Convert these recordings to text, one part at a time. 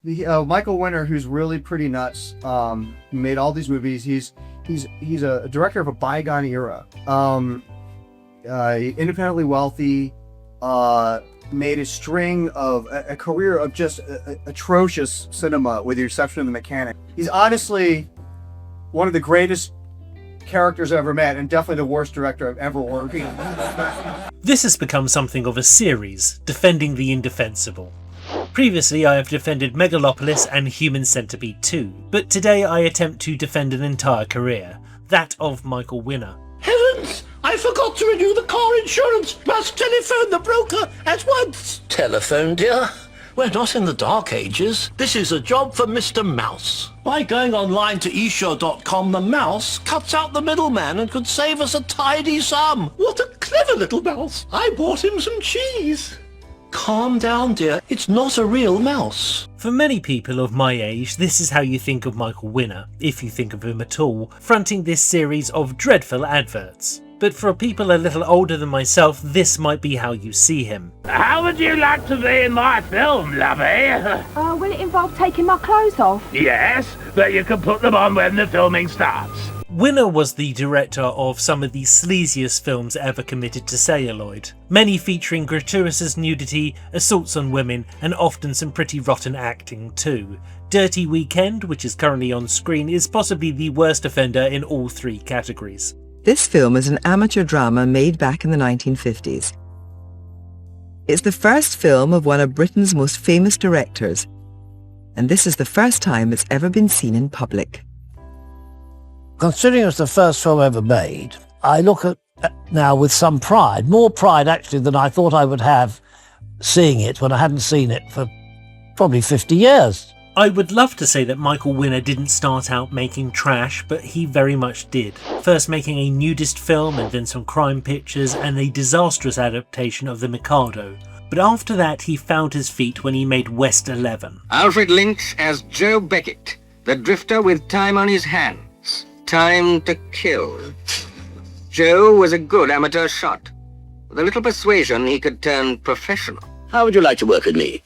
The Michael Winner, who's really pretty nuts, made all these movies. He's a director of a bygone era. Independently wealthy, made a career of just atrocious cinema, with the exception of The Mechanic. He's honestly one of the greatest characters I've ever met, and definitely the worst director I've ever worked with. This has become something of a series, defending the indefensible. Previously I have defended Megalopolis and Human Centipede 2, but today I attempt to defend an entire career, that of Michael Winner. Heavens! I forgot to renew the car insurance! Must telephone the broker at once! Telephone, dear? We're not in the dark ages. This is a job for Mr. Mouse. By going online to esure.com, the mouse cuts out the middleman and could save us a tidy sum. What a clever little mouse! I bought him some cheese. Calm down, dear. It's not a real mouse. For many people of my age, this is how you think of Michael Winner, if you think of him at all, fronting this series of dreadful adverts. But for people a little older than myself, this might be how you see him. How would you like to be in my film, lovey? Will it involve taking my clothes off? Yes, but you can put them on when the filming starts. Winner was the director of some of the sleaziest films ever committed to celluloid, many featuring gratuitous nudity, assaults on women, and often some pretty rotten acting too. Dirty Weekend, which is currently on screen, is possibly the worst offender in all three categories. This film is an amateur drama made back in the 1950s. It's the first film of one of Britain's most famous directors, and this is the first time it's ever been seen in public. Considering it's the first film ever made, I look at now with some pride, more pride actually than I thought I would have seeing it when I hadn't seen it for probably 50 years. I would love to say that Michael Winner didn't start out making trash, but he very much did. First making a nudist film and then some crime pictures and a disastrous adaptation of The Mikado. But after that he found his feet when he made West 11. Alfred Lynch as Joe Beckett, the drifter with time on his hands. Time to kill. Joe was a good amateur shot. With a little persuasion, he could turn professional. How would you like to work with me?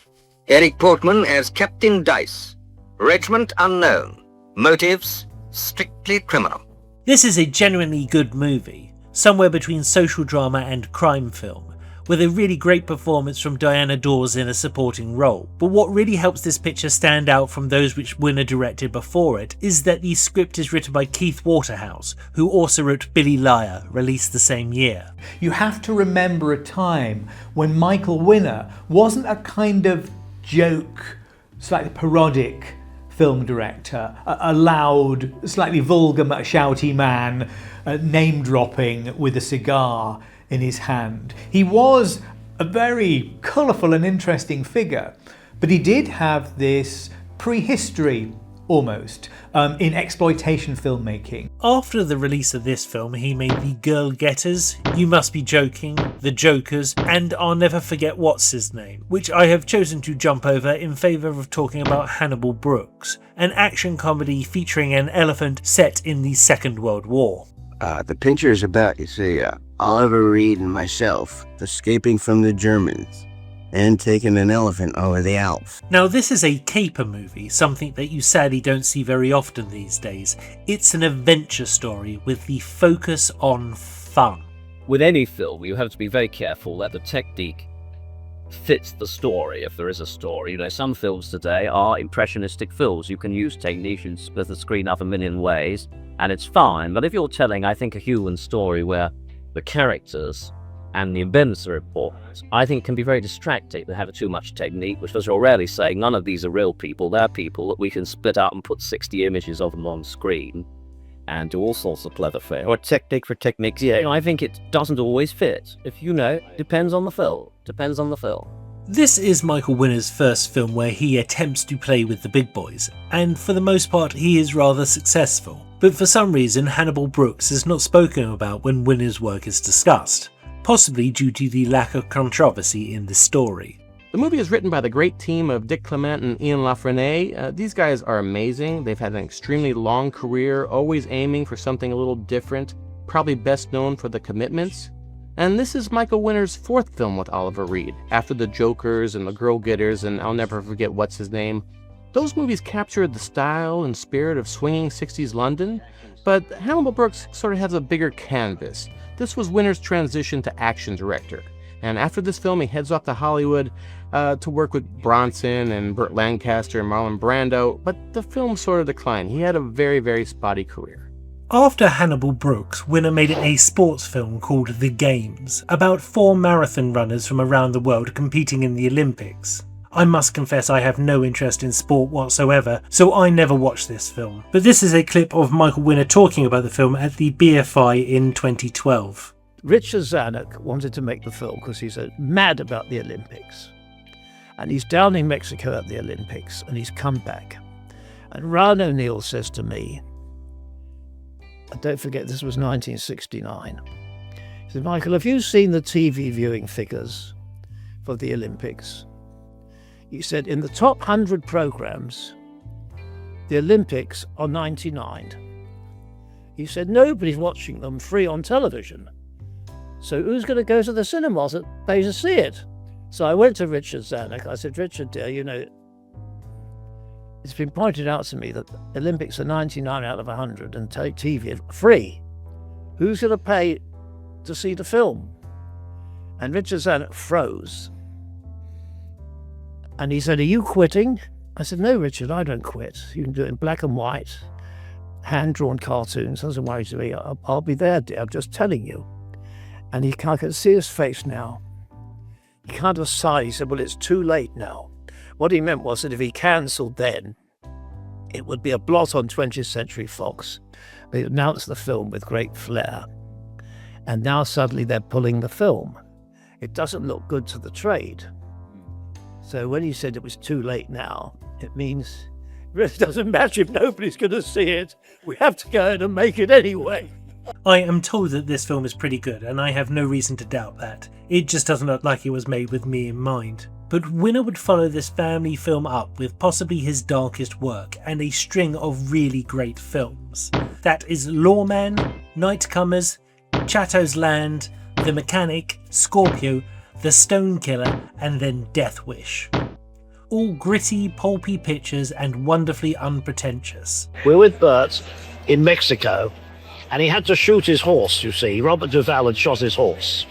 Eric Portman as Captain Dice. Regiment unknown. Motives strictly criminal. This is a genuinely good movie, somewhere between social drama and crime film, with a really great performance from Diana Dawes in a supporting role. But what really helps this picture stand out from those which Winner directed before it is that the script is written by Keith Waterhouse, who also wrote Billy Liar, released the same year. You have to remember a time when Michael Winner wasn't a kind of joke, slightly parodic film director, a loud, slightly vulgar, shouty man, name-dropping with a cigar in his hand. He was a very colourful and interesting figure, but he did have this prehistory almost in exploitation filmmaking. After the release of this film, he made The Girl Getters, You Must Be Joking, The Jokers, and I'll Never Forget What's His Name, which I have chosen to jump over in favour of talking about Hannibal Brooks, an action comedy featuring an elephant set in the Second World War. The picture is about, you see, Oliver Reed and myself escaping from the Germans and taking an elephant over the Alps. Now this is a caper movie, something that you sadly don't see very often these days. It's an adventure story with the focus on fun. With any film, you have to be very careful that the technique fits the story, if there is a story. You know, some films today are impressionistic films. You can use techniques and split the screen up a million ways, and it's fine. But if you're telling, I think, a human story where the characters and the events are important, I think it can be very distracting to have too much technique, which as you're rarely saying, none of these are real people. They're people that we can split up and put 60 images of them on screen and do all sorts of clever things. Or technique for techniques, yeah. You know, I think it doesn't always fit. If you know, depends on the film. Depends on the film. This is Michael Winner's first film where he attempts to play with the big boys, and for the most part he is rather successful. But for some reason Hannibal Brooks is not spoken about when Winner's work is discussed, possibly due to the lack of controversy in the story. The movie is written by the great team of Dick Clement and Ian Lafreniere. These guys are amazing. They've had an extremely long career, always aiming for something a little different, probably best known for The Commitments. And this is Michael Winner's fourth film with Oliver Reed, after The Jokers and The Girl Getters and I'll Never Forget What's His Name. Those movies captured the style and spirit of swinging 60s London, but Hannibal Brooks sort of has a bigger canvas. This was Winter's transition to action director, and after this film he heads off to Hollywood to work with Bronson and Burt Lancaster and Marlon Brando, but the film sort of declined. He had a very, very spotty career. After Hannibal Brooks, Winter made a sports film called The Games, about 4 marathon runners from around the world competing in the Olympics. I must confess I have no interest in sport whatsoever, so I never watched this film. But this is a clip of Michael Winner talking about the film at the BFI in 2012. Richard Zanuck wanted to make the film because he's mad about the Olympics. And he's down in Mexico at the Olympics, and he's come back. And Ryan O'Neill says to me, and don't forget this was 1969, he said, Michael, have you seen the TV viewing figures for the Olympics? He said, in the top 100 programs, the Olympics are 99. He said, nobody's watching them free on television. So who's going to go to the cinemas that pay to see it? So I went to Richard Zanuck. I said, Richard, dear, you know, it's been pointed out to me that Olympics are 99 out of 100 and TV are free. Who's going to pay to see the film? And Richard Zanuck froze. And he said, are you quitting? I said, no, Richard, I don't quit. You can do it in black and white, hand-drawn cartoons. Doesn't worry to me. I'll be there, dear. I'm just telling you. And I can see his face now. He kind of sighed. He said, well, it's too late now. What he meant was that if he cancelled then, it would be a blot on 20th Century Fox. They announced the film with great flair. And now suddenly they're pulling the film. It doesn't look good to the trade. So when he said it was too late now, it means it really doesn't matter if nobody's going to see it. We have to go ahead and make it anyway. I am told that this film is pretty good, and I have no reason to doubt that. It just doesn't look like it was made with me in mind. But Winner would follow this family film up with possibly his darkest work and a string of really great films. That is Lawman, Nightcomers, Chatto's Land, The Mechanic, Scorpio, The Stone Killer, and then Death Wish. All gritty, pulpy pictures and wonderfully unpretentious. We're with Bert in Mexico, and he had to shoot his horse, you see. Robert Duvall had shot his horse.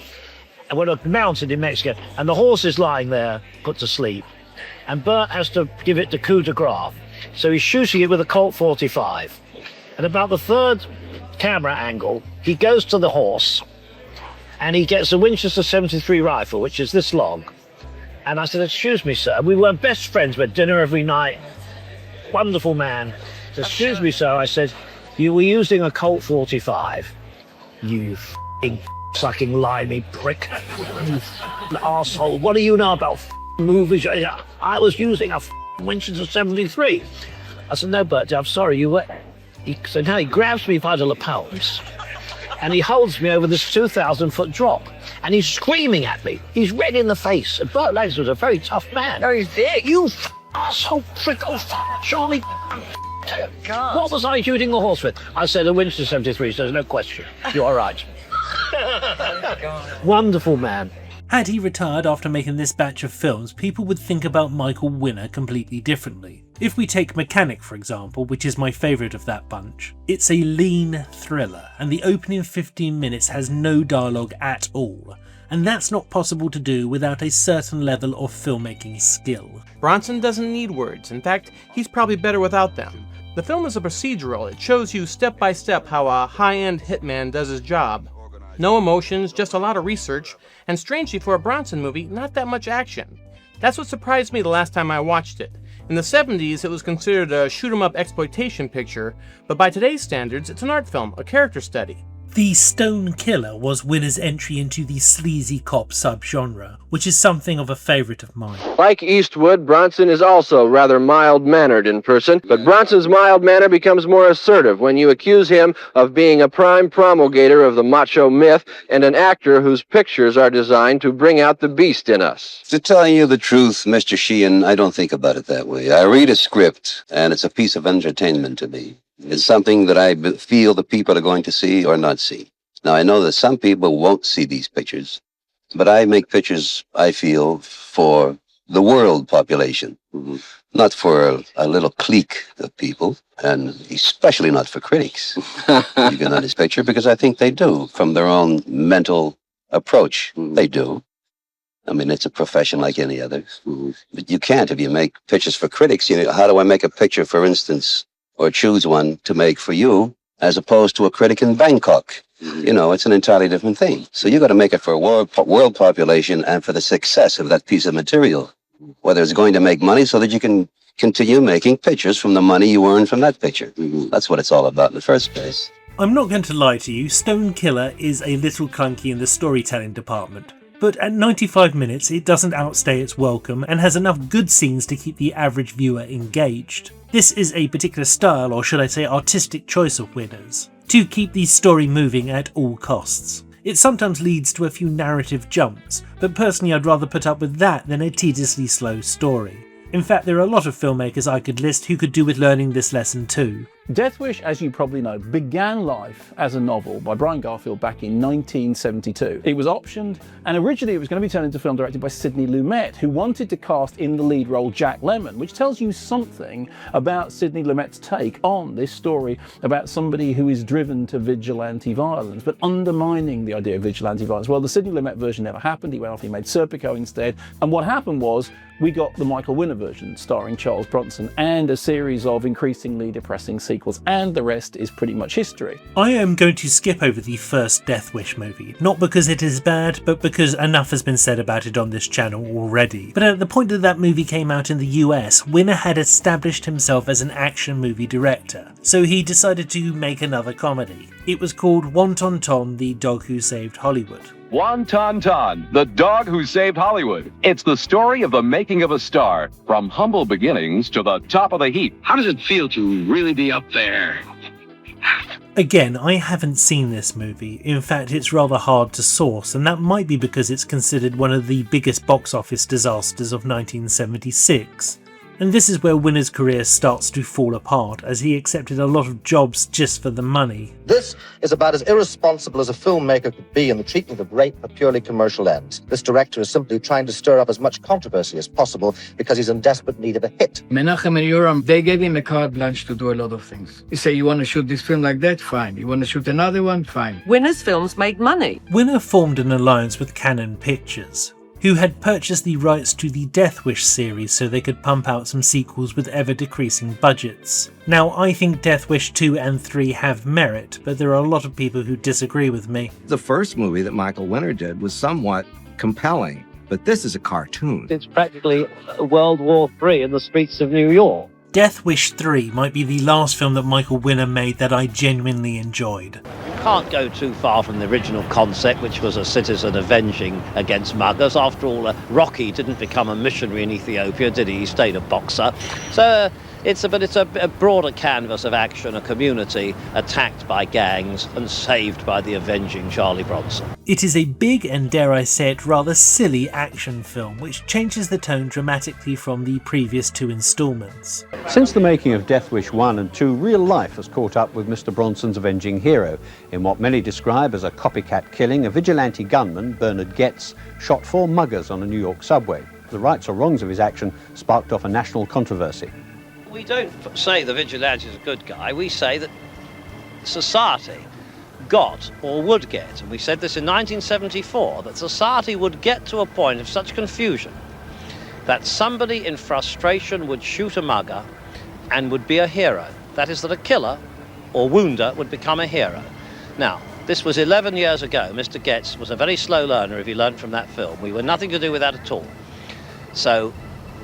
And we're mounted in Mexico, and the horse is lying there, put to sleep. And Bert has to give it the coup de grace. So he's shooting it with a Colt 45. And about the third camera angle, he goes to the horse, and he gets a Winchester 73 rifle, which is this long. And I said, excuse me, sir. We were best friends, we had dinner every night. Wonderful man. Said, excuse me, sir. I said, you were using a Colt 45. You f***ing sucking limey prick. You asshole. What do you know about movies? I was using a Winchester 73. I said, no, Bert, I'm sorry, you were... So now he grabs me by the lapels and he holds me over this 2,000-foot drop and he's screaming at me. He's red in the face. And Burt Lancaster was a very tough man. No, he's big. You asshole prick, Charlie. God. What was I shooting the horse with? I said a Winchester 73, so there's no question. You are right. Wonderful man. Had he retired after making this batch of films, people would think about Michael Winner completely differently. If we take Mechanic, for example, which is my favourite of that bunch, it's a lean thriller, and the opening 15 minutes has no dialogue at all. And that's not possible to do without a certain level of filmmaking skill. Bronson doesn't need words. In fact, he's probably better without them. The film is a procedural. It shows you step by step how a high-end hitman does his job. No emotions, just a lot of research, and strangely for a Bronson movie, not that much action. That's what surprised me the last time I watched it. In the 70s, it was considered a shoot-'em-up exploitation picture, but by today's standards, it's an art film, a character study. The Stone Killer was Winner's entry into the sleazy cop subgenre, which is something of a favourite of mine. Like Eastwood, Bronson is also rather mild-mannered in person, but Bronson's mild manner becomes more assertive when you accuse him of being a prime promulgator of the macho myth and an actor whose pictures are designed to bring out the beast in us. To tell you the truth, Mr. Sheehan, I don't think about it that way. I read a script, and it's a piece of entertainment to me. It's something that I feel the people are going to see or not see. Now, I know that some people won't see these pictures, but I make pictures, I feel, for the world population. Not for a little clique of people, and especially not for critics. You can on this picture, because I think they do, from their own mental approach. They do. I mean, it's a profession like any other. But you can't, if you make pictures for critics, you know, how do I make a picture, for instance, or choose one to make for you, as opposed to a critic in Bangkok? You know, it's an entirely different thing. So you got to make it for a world population and for the success of that piece of material. Whether it's going to make money so that you can continue making pictures from the money you earn from that picture. That's what it's all about in the first place. I'm not going to lie to you, Stone Killer is a little clunky in the storytelling department. But at 95 minutes, it doesn't outstay its welcome and has enough good scenes to keep the average viewer engaged. This is a particular style, or should I say artistic choice of Winner's, to keep the story moving at all costs. It sometimes leads to a few narrative jumps, but personally I'd rather put up with that than a tediously slow story. In fact, there are a lot of filmmakers I could list who could do with learning this lesson too. Death Wish, as you probably know, began life as a novel by Brian Garfield back in 1972. It was optioned, and originally it was going to be turned into a film directed by Sidney Lumet, who wanted to cast in the lead role Jack Lemmon, which tells you something about Sidney Lumet's take on this story about somebody who is driven to vigilante violence, but undermining the idea of vigilante violence. Well, the Sidney Lumet version never happened. He went off, he made Serpico instead, and what happened was we got the Michael Winner version starring Charles Bronson and a series of increasingly depressing sequels, and the rest is pretty much history. I am going to skip over the first Death Wish movie, not because it is bad, but because enough has been said about it on this channel already. But at the point that movie came out in the US, Winner had established himself as an action movie director, so he decided to make another comedy. It was called Wonton Ton, the Dog Who Saved Hollywood. Wonton Ton, the dog who saved Hollywood. It's the story of the making of a star, from humble beginnings to the top of the heap. How does it feel to really be up there? Again, I haven't seen this movie. In fact, it's rather hard to source, and that might be because it's considered one of the biggest box office disasters of 1976. And this is where Winner's career starts to fall apart, as he accepted a lot of jobs just for the money. This is about as irresponsible as a filmmaker could be in the treatment of rape for purely commercial ends. This director is simply trying to stir up as much controversy as possible because he's in desperate need of a hit. Menachem and Yoram, they gave him a carte blanche to do a lot of things. You say, you want to shoot this film like that? Fine. You want to shoot another one? Fine. Winner's films made money. Winner formed an alliance with Canon Pictures, who had purchased the rights to the Death Wish series so they could pump out some sequels with ever-decreasing budgets. Now, I think Death Wish 2 and 3 have merit, but there are a lot of people who disagree with me. The first movie that Michael Winner did was somewhat compelling, but this is a cartoon. It's practically World War III in the streets of New York. Death Wish 3 might be the last film that Michael Winner made that I genuinely enjoyed. You can't go too far from the original concept, which was a citizen avenging against muggers. After all, Rocky didn't become a missionary in Ethiopia, did he? He stayed a boxer. So it's a broader canvas of action, a community attacked by gangs and saved by the avenging Charlie Bronson. It is a big and, dare I say it, rather silly action film, which changes the tone dramatically from the previous two installments. Since the making of Death Wish 1 and 2, real life has caught up with Mr. Bronson's avenging hero. In what many describe as a copycat killing, a vigilante gunman, Bernard Getz, shot 4 muggers on a New York subway. The rights or wrongs of his action sparked off a national controversy. We don't say the vigilante is a good guy, we say that society got or would get, and we said this in 1974, that society would get to a point of such confusion that somebody in frustration would shoot a mugger and would be a hero. That is, that a killer or wounder would become a hero. Now, this was 11 years ago. Mr. Getz was a very slow learner, if he learned from that film. We were nothing to do with that at all. So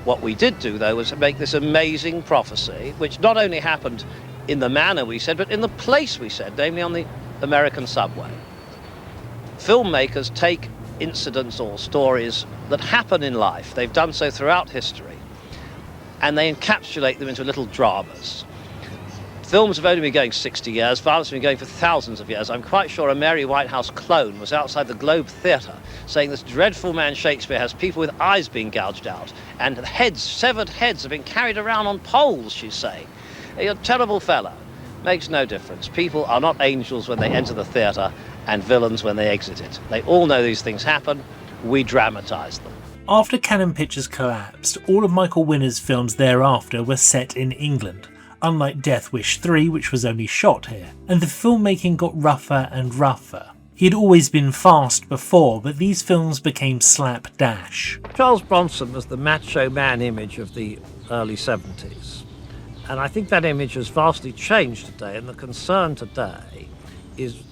what we did do, though, was make this amazing prophecy, which not only happened in the manner we said, but in the place we said, namely on the American subway. Filmmakers take incidents or stories that happen in life. They've done so throughout history, and they encapsulate them into little dramas. Films have only been going 60 years, violence has been going for thousands of years. I'm quite sure a Mary Whitehouse clone was outside the Globe Theatre saying this dreadful man Shakespeare has people with eyes being gouged out, and heads, severed heads, have been carried around on poles, she's saying. You're a terrible fellow. Makes no difference. People are not angels when they enter the theatre and villains when they exit it. They all know these things happen. We dramatise them. After Canon Pictures collapsed, all of Michael Winner's films thereafter were set in England, unlike Death Wish 3, which was only shot here, and the filmmaking got rougher and rougher. He had always been fast before, but these films became slapdash. Charles Bronson was the macho man image of the early 70s. And I think that image has vastly changed today, and the concern today is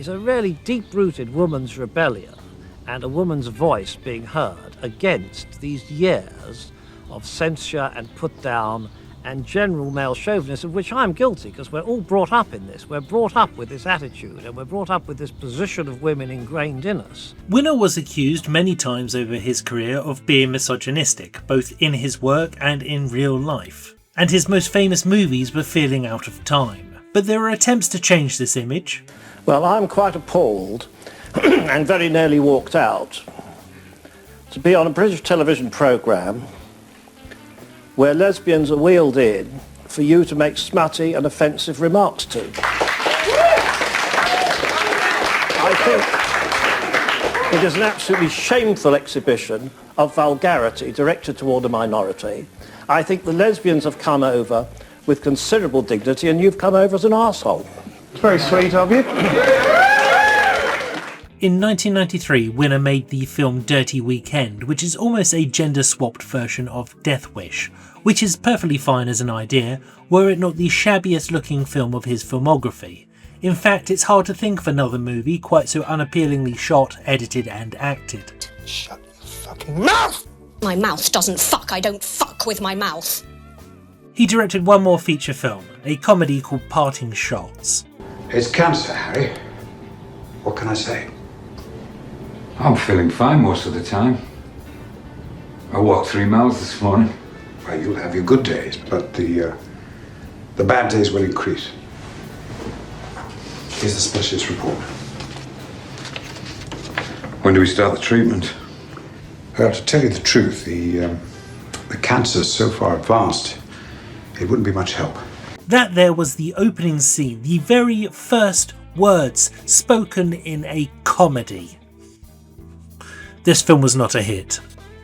a really deep-rooted woman's rebellion and a woman's voice being heard against these years of censure and put down and general male chauvinism, of which I'm guilty, because we're all brought up in this. We're brought up with this attitude, and we're brought up with this position of women ingrained in us. Winner was accused many times over his career of being misogynistic, both in his work and in real life, and his most famous movies were feeling out of time. But there are attempts to change this image. Well, I'm quite appalled and very nearly walked out to be on a British television programme where lesbians are wheeled in for you to make smutty and offensive remarks to. I think it is an absolutely shameful exhibition of vulgarity directed toward a minority. I think the lesbians have come over with considerable dignity, and you've come over as an arsehole. It's very sweet of you. In 1993, Winner made the film Dirty Weekend, which is almost a gender-swapped version of Death Wish, which is perfectly fine as an idea, were it not the shabbiest looking film of his filmography. In fact, it's hard to think of another movie quite so unappealingly shot, edited and acted. Shut your fucking mouth! My mouth doesn't fuck, I don't fuck with my mouth. He directed one more feature film, a comedy called Parting Shots. It's cancer, Harry. What can I say? I'm feeling fine most of the time. I walked 3 miles this morning. Well, you'll have your good days, but the bad days will increase. Here's the specialist report. When do we start the treatment? Well, to tell you the truth, the cancer's so far advanced, it wouldn't be much help. That there was the opening scene, the very first words spoken in a comedy. This film was not a hit.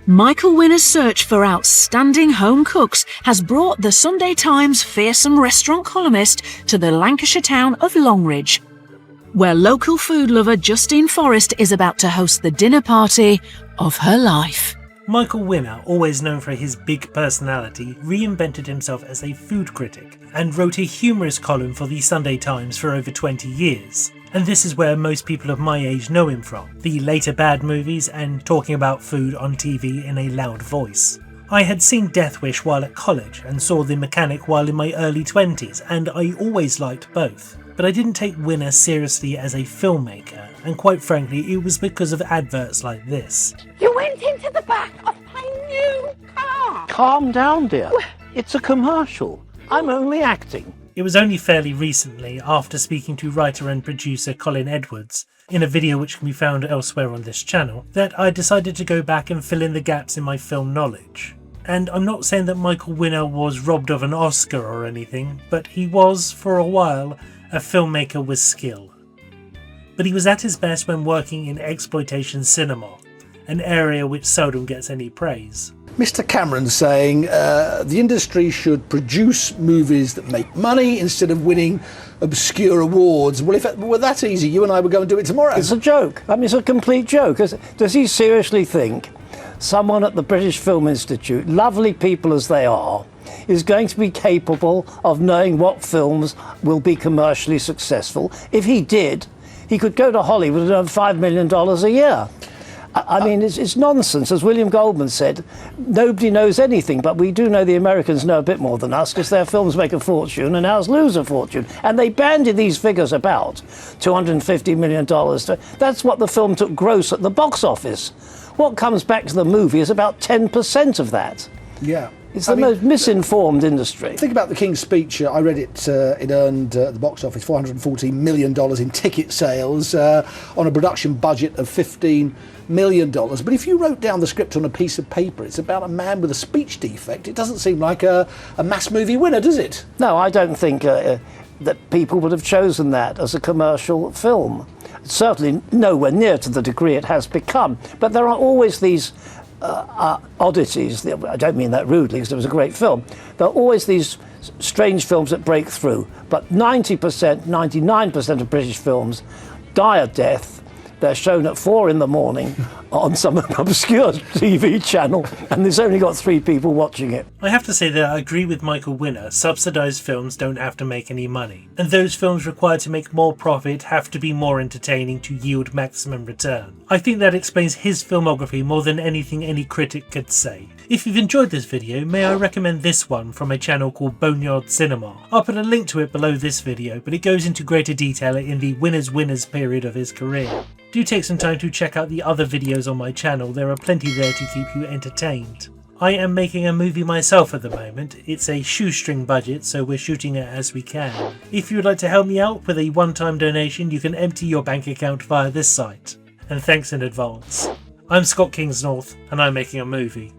Michael Winner's search for outstanding home cooks has brought the Sunday Times fearsome restaurant columnist to the Lancashire town of Longridge, where local food lover Justine Forrest is about to host the dinner party of her life. Michael Winner, always known for his big personality, reinvented himself as a food critic and wrote a humorous column for the Sunday Times for over 20 years. And this is where most people of my age know him from, the later bad movies and talking about food on TV in a loud voice. I had seen Death Wish while at college and saw The Mechanic while in my early 20s, and I always liked both. But I didn't take Winner seriously as a filmmaker, and quite frankly it was because of adverts like this. You went into the back of my new car. Calm down, dear. It's a commercial. I'm only acting. It was only fairly recently, after speaking to writer and producer Colin Edwards, in a video which can be found elsewhere on this channel, that I decided to go back and fill in the gaps in my film knowledge. And I'm not saying that Michael Winner was robbed of an Oscar or anything, but he was, for a while, a filmmaker with skill. But he was at his best when working in exploitation cinema, an area which seldom gets any praise. Mr. Cameron saying the industry should produce movies that make money instead of winning obscure awards. Well, if it were that easy, you and I would go and do it tomorrow. It's a joke. I mean, it's a complete joke. Does he seriously think someone at the British Film Institute, lovely people as they are, is going to be capable of knowing what films will be commercially successful? If he did, he could go to Hollywood and earn $5 million a year. I mean, it's nonsense. As William Goldman said, nobody knows anything, but we do know the Americans know a bit more than us because their films make a fortune and ours lose a fortune. And they bandied these figures about, $250 million. That's what the film took gross at the box office. What comes back to the movie is about 10% of that. Yeah. It's the most misinformed industry. Think about the King's Speech. I read it. It earned at the box office $414 million in ticket sales on a production budget of $15 million. But if you wrote down the script on a piece of paper, it's about a man with a speech defect. It doesn't seem like a mass movie winner, does it? No, I don't think that people would have chosen that as a commercial film. Certainly nowhere near to the degree it has become. But there are always these oddities. I don't mean that rudely, because it was a great film. There are always these strange films that break through, but 90%, 99% of British films die a death. They're shown at 4 in the morning on some obscure TV channel, and there's only got 3 people watching it. I have to say that I agree with Michael Winner. Subsidised films don't have to make any money, and those films required to make more profit have to be more entertaining to yield maximum return. I think that explains his filmography more than anything any critic could say. If you've enjoyed this video, may I recommend this one from a channel called Boneyard Cinema. I'll put a link to it below this video, but it goes into greater detail in the winners period of his career. Do take some time to check out the other videos on my channel, there are plenty there to keep you entertained. I am making a movie myself at the moment. It's a shoestring budget, so we're shooting it as we can. If you would like to help me out with a one-time donation, you can empty your bank account via this site. And thanks in advance. I'm Scott Kingsnorth, and I'm making a movie.